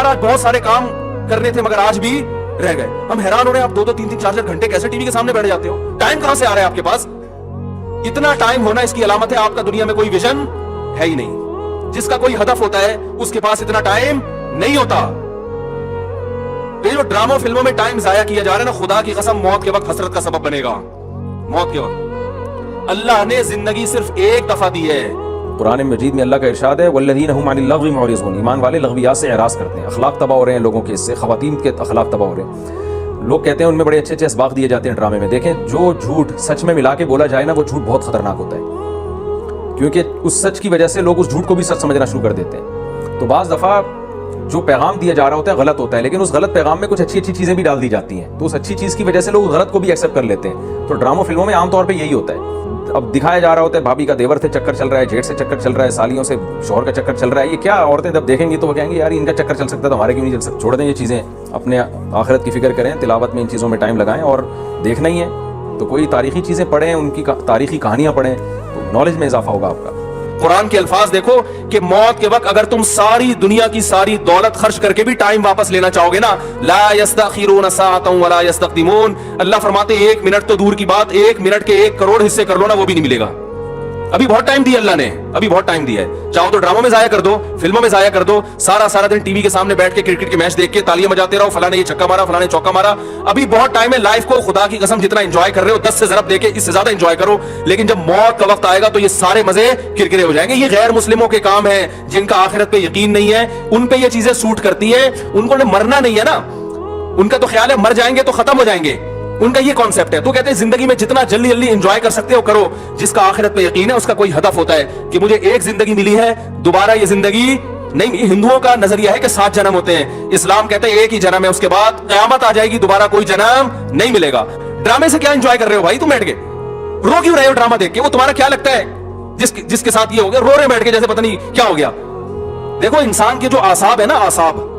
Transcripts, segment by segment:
यार आज बहुत सारे काम करने थे मगर आज भी रह गए। हम हैरान हो रहे हैं, आप 2-2, 3-3, 4-4 घंटे कैसे टीवी के सामने बैठ जाते हो? टाइम कहां से आ रहा है आपके पास? इतना टाइम होना इसकी अलामत है आपका दुनिया में कोई विजन है ही नहीं। जिसका कोई हदफ होता है उसके पास इतना टाइम नहीं होता। तो ये जो ड्रामा फिल्मों में टाइम जाया किया जा रहा है ना, खुदा की कसम मौत के वक्त हसरत का सबब बनेगा। मौत के वक्त अल्लाह ने जिंदगी सिर्फ एक दफा दी है। कुरान मजीद में अल्लाह का इरशाद है, वल्लज़ीना हुम अनिल लग़्वी मुअरिज़ून, ईमान वाले लग़वियात से एराज़ करते हैं। अखलाक तबाह हो रहे हैं लोगों के, इससे ख़वातीन के अखलाक तबाह हो रहे हैं। लोग कहते हैं उनमें बड़े अच्छे अच्छे असबाक दिए जाते हैं ड्रामे में। देखें, जो झूठ सच में मिला के बोला जाए ना, वो झूठ बहुत खतरनाक होता है, क्योंकि उस सच की वजह से लोग उस झूठ को भी सच समझना शुरू कर देते हैं। तो बाज़ दफ़ा जो पैगाम दिया जा रहा होता है गलत होता है, लेकिन उस गलत पैगाम में कुछ अच्छी अच्छी चीज़ें भी डाल दी जाती हैं, तो उस अच्छी चीज़ की वजह से लोग गलत को भी एक्सेप्ट कर लेते हैं। तो ड्रामा फिल्मों में आमतौर पर यही होता है। अब दिखाया जा रहा होता है भाभी का देवर से चक्कर चल रहा है, जेठ से चक्कर चल रहा है, सालियों से शौहर का चक्कर चल रहा है। ये क्या औरतें जब देखेंगी तो वो कहेंगी यार इनका चक्कर चल सकता है तो हमारे क्यों नहीं चल सकता। छोड़ दें ये चीज़ें, अपने आखिरत की फिक्र करें, तिलावत में इन चीज़ों में टाइम लगाएं। और देखना ही है तो कोई तारीखी चीज़ें पढ़ें, उनकी तारीखी कहानियाँ पढ़ें, तो नॉलेज में इजाफा होगा आपका। कुरान के अल्फाज देखो कि मौत के वक्त अगर तुम सारी दुनिया की सारी दौलत खर्च करके भी टाइम वापस लेना चाहोगे ना, ला यस्तखिरून साअतन वला यस्तक़दिमून, अल्लाह फरमाते 1 मिनट तो दूर की बात, 1 मिनट के 1 करोड़ हिस्से कर लो ना, वो भी नहीं मिलेगा। अभी बहुत टाइम दिया अल्लाह ने, अभी बहुत टाइम दिया है। चाहो तो ड्रामों में जाया कर दो, फिल्मों में जाया कर दो, सारा दिन टीवी के सामने बैठ के क्रिकेट के मैच देख के तालियां बजाते रहो, फलाने ये छक्का मारा, फलाने चौका मारा। अभी बहुत टाइम है। लाइफ को खुदा की कसम जितना एंजॉय कर रहे हो 10 से ज़रब देके इससे ज्यादा एंजॉय करो। लेकिन जब मौत का वक्त आएगा तो ये सारे मजे किरकिरे हो जाएंगे। ये गैर मुस्लिमों के काम है, जिनका आखिरत पे यकीन नहीं है, उन पे ये चीजें सूट करती है। उनको मरना नहीं है ना, उनका तो ख्याल है मर जाएंगे तो खत्म हो जाएंगे, उनका ये कॉन्सेप्ट है। तो कहते हैं जिंदगी में जितना जल्दी जल्दी एंजॉय कर सकते हो करो। जिसका आखिरत पे यकीन है उसका कोई हदफ होता है कि मुझे एक जिंदगी मिली है, दोबारा ये जिंदगी नहीं। हिंदुओं का नजरिया है कि 7 जन्म होते हैं, इस्लाम कहते हैं एक ही जन्म है, उसके बाद क़यामत आ जाएगी, दोबारा कोई जन्म नहीं मिलेगा। ड्रामे से क्या एंजॉय कर रहे हो भाई? तुम बैठ के रो क्यों रहे हो ड्रामा देख के? वो तुम्हारा क्या लगता है जिसके साथ ये हो गया, रो रहे बैठ के जैसे पता नहीं क्या हो गया। देखो इंसान के जो आसाब है ना, आसाब,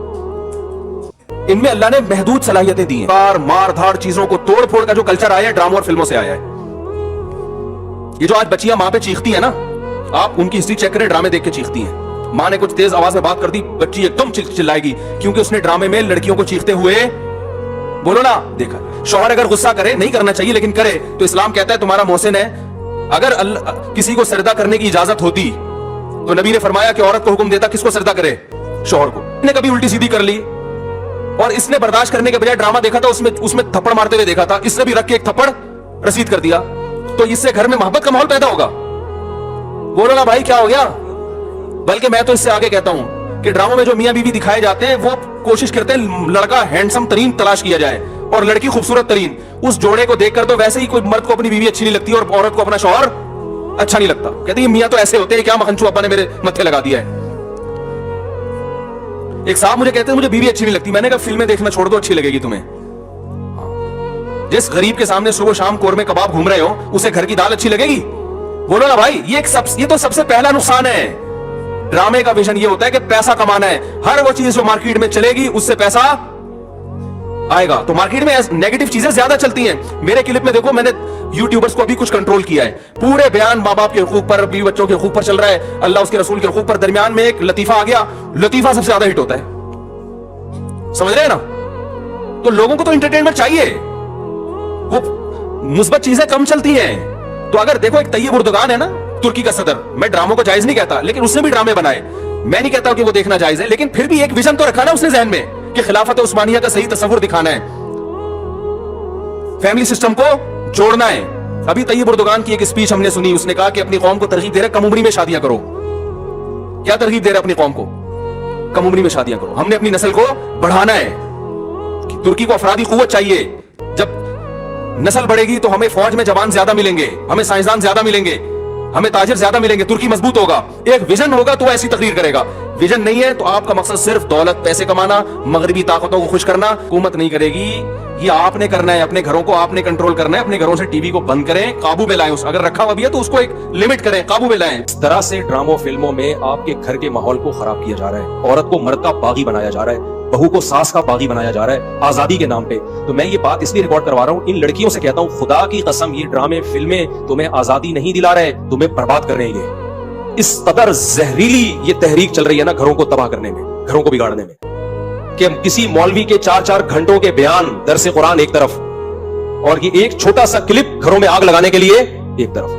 इनमें अल्लाह ने महदूद सलाहियतें दी हैं। मार धाड़ चीजों को तोड़ फोड़ का जो कल्चर आया है ड्रामा और फिल्मों से आया है। ये जो आज बच्चियां माँ पे चीखती है ना, आप उनकी हिस्ट्री चेक करें, ड्रामे देख के चीखती हैं। माँ ने कुछ तेज आवाज में बात कर दी, बच्ची एकदम चिल्लाएगी, क्योंकि उसने ड्रामे में लड़कियों को चीखते हुए बोलो ना देखा। शौहर अगर गुस्सा करे, नहीं करना चाहिए लेकिन करे, तो इस्लाम कहता है तुम्हारा मोहसिन है। अगर किसी को सजदा करने की इजाजत होती तो नबी ने फरमाया कि औरत को हुक्म देता किसको सजदा करे? शौहर को। ने कभी उल्टी सीधी कर ली और इसने बर्दाश्त करने के बजाय ड्रामा देखा था, उसमें थप्पड़ मारते हुए देखा था, इसने भी रख के एक थप्पड़ रसीद कर दिया, तो इससे घर में मोहब्बत का माहौल पैदा होगा? बोलो ना भाई क्या हो गया? बल्कि मैं तो इससे आगे कहता हूं कि ड्रामों में जो मियां बीवी दिखाए जाते हैं वो कोशिश करते हैं लड़का हैंडसम तरीन तलाश किया जाए और लड़की खूबसूरत तरीन। उस जोड़े को देखकर तो वैसे ही कोई मर्द को अपनी बीवी अच्छी नहीं लगती और औरत को अपना शौहर अच्छा नहीं लगता। कहते हैं मियां तो ऐसे होते हैं, क्या मखनचू अब्बा ने मेरे मत्थे लगा दिया है। एक साहब मुझे कहते हैं मुझे बीवी अच्छी नहीं लगती। मैंने कहा फिल्में देखना छोड़ दो, अच्छी लगेगी तुम्हें। जिस गरीब के सामने सुबह शाम कोरमे कबाब घूम रहे हो उसे घर की दाल अच्छी लगेगी? बोलो ना भाई। ये तो सबसे पहला नुकसान है। ड्रामे का विजन ये होता है कि पैसा कमाना है, हर वो चीज जो मार्केट में चलेगी उससे पैसा आएगा। तो मार्केट में नेगेटिव चीजें ज्यादा चलती हैं। मेरे क्लिप में देखो, मैंने यूट्यूबर्स को अभी कुछ कंट्रोल किया है। पूरे बयान माँ बाप के हुकूक पर, बीवी बच्चों के हुकूक पर चल रहा है, अल्लाह उसके रसूल के हुकूक पर। दरमियान में एक लतीफा आ गया, लतीफा सबसे ज्यादा हिट होता है। समझ रहे हैं ना? तो लोगों को तो एंटरटेनमेंट चाहिए, वो मुस्बत चीजें कम चलती हैं। तो अगर देखो एक तैयब उर्दुगान है ना, तुर्की का सदर, मैं ड्रामों को जायज नहीं कहता, लेकिन उसने भी ड्रामे बनाए। मैं नहीं कहता कि वो देखना जायज है, लेकिन फिर भी एक विजन तो रखा ना उसने जहन में कि खिलाफत उस्मानिया का सही तस्वुर दिखाना है, फैमिली सिस्टम को जोड़ना है। अभी तैयब उर्दुगान की एक स्पीच हमने सुनी, उसने कहा कि अपनी कौम को तरगीब दे रहे कम उम्री में शादियां करो। क्या तरगीब दे रहे अपनी कौम को? कम उम्री में शादियां करो। हमने अपनी नस्ल को बढ़ाना है। तुर्की को अफरादी कुव्वत चाहिए। जब नस्ल बढ़ेगी तो हमें फौज में जवान ज्यादा मिलेंगे, हमें साइंसदान ज्यादा मिलेंगे, हमें ताजिर ज्यादा मिलेंगे, तुर्की मजबूत होगा। एक विजन होगा तो ऐसी तकरीर करेगा। विजन नहीं है तो आपका मकसद सिर्फ दौलत, पैसे कमाना, मगरबी ताकतों को खुश करना, हुकूमत नहीं करेगी। ये आपने करना है, अपने घरों को आपने कंट्रोल करना है। अपने घरों से टीवी को बंद करें, काबू में लाएं। अगर रखा हुआ भी है तो उसको एक लिमिट करें, काबू में लाएं। इस तरह से ड्रामों फिल्मों में आपके घर के माहौल को खराब किया जा रहा है। औरत को मर्द का बागी बनाया जा रहा है, बहू को सास का बागी बनाया जा रहा है आजादी के नाम पे। तो मैं ये बात इसलिए रिकॉर्ड करवा रहा हूँ, इन लड़कियों से कहता हूँ खुदा की कसम, ये ड्रामे फिल्में तुम्हें आजादी नहीं दिला रहे, तुम्हें बर्बाद कर रहे हैं। इस कदर जहरीली ये तहरीक चल रही है ना, घरों को तबाह करने में, घरों को बिगाड़ने में। کہ کسی مولوی کے 4 گھنٹوں کے بیان درس قرآن ایک طرف اور یہ ایک چھوٹا سا کلپ گھروں میں آگ لگانے کے لیے ایک طرف.